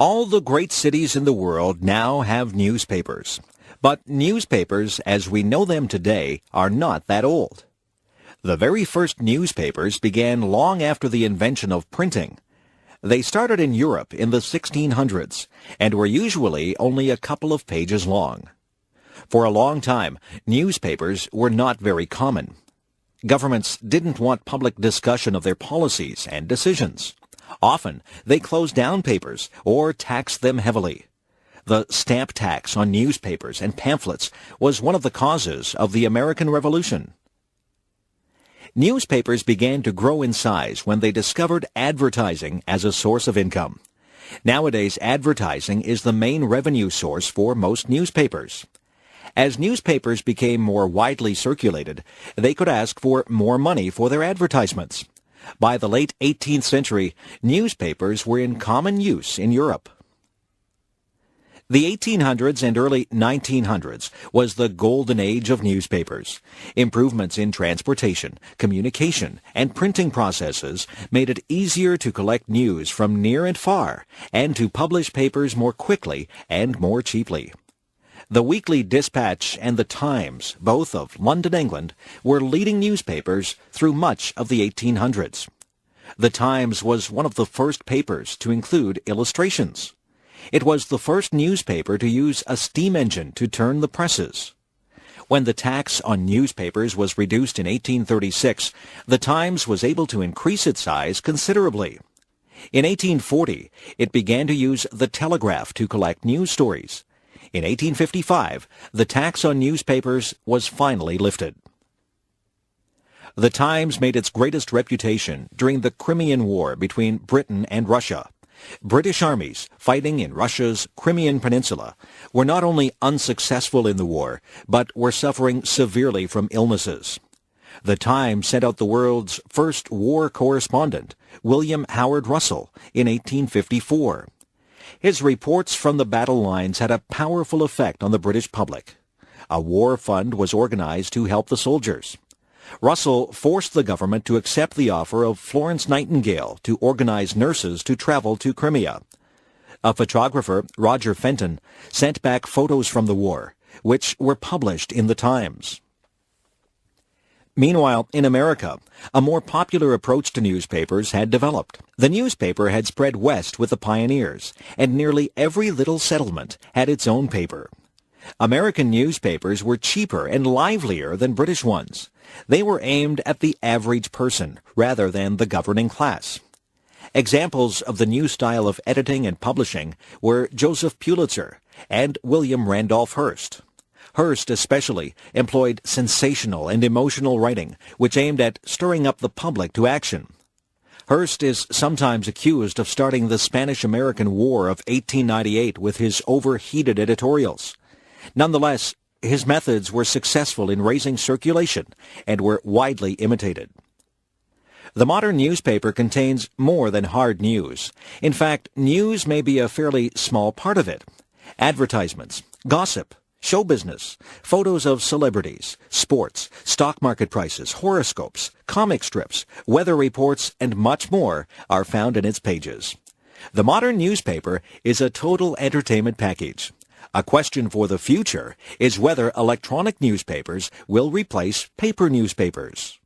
All the great cities in the world now have newspapers. But newspapers, as we know them today, are not that old. The very first newspapers began long after the invention of printing. They started in Europe in the 1600s and were usually only a couple of pages long. For a long time, newspapers were not very common. Governments didn't want public discussion of their policies and decisions. Often, they closed down papers or taxed them heavily. The stamp tax on newspapers and pamphlets was one of the causes of the American Revolution. Newspapers began to grow in size when they discovered advertising as a source of income. Nowadays, advertising is the main revenue source for most newspapers. As newspapers became more widely circulated, they could ask for more money for their advertisements. By the late 18th century, newspapers were in common use in Europe. The 1800s and early 1900s was the golden age of newspapers. Improvements in transportation, communication, and printing processes made it easier to collect news from near and far and to publish papers more quickly and more cheaply. The Weekly Dispatch and the Times, both of London, England, were leading newspapers through much of the 1800s. The Times was one of the first papers to include illustrations. It was the first newspaper to use a steam engine to turn the presses. When the tax on newspapers was reduced in 1836, the Times was able to increase its size considerably. In 1840, it began to use the telegraph to collect news stories. In 1855, the tax on newspapers was finally lifted. The Times made its greatest reputation during the Crimean War between Britain and Russia. British armies fighting in Russia's Crimean Peninsula were not only unsuccessful in the war, but were suffering severely from illnesses. The Times sent out the world's first war correspondent, William Howard Russell, in 1854. His reports from the battle lines had a powerful effect on the British public. A war fund was organized to help the soldiers. Russell forced the government to accept the offer of Florence Nightingale to organize nurses to travel to Crimea. A photographer, Roger Fenton, sent back photos from the war, which were published in the Times. Meanwhile, in America, a more popular approach to newspapers had developed. The newspaper had spread west with the pioneers, and nearly every little settlement had its own paper. American newspapers were cheaper and livelier than British ones. They were aimed at the average person rather than the governing class. Examples of the new style of editing and publishing were Joseph Pulitzer and William Randolph Hearst. Hearst especially employed sensational and emotional writing, which aimed at stirring up the public to action. Hearst is sometimes accused of starting the Spanish-American War of 1898 with his overheated editorials. Nonetheless, his methods were successful in raising circulation and were widely imitated. The modern newspaper contains more than hard news. In fact, news may be a fairly small part of it. Advertisements, gossip, show business, photos of celebrities, sports, stock market prices, horoscopes, comic strips, weather reports, and much more are found in its pages. The modern newspaper is a total entertainment package. A question for the future is whether electronic newspapers will replace paper newspapers.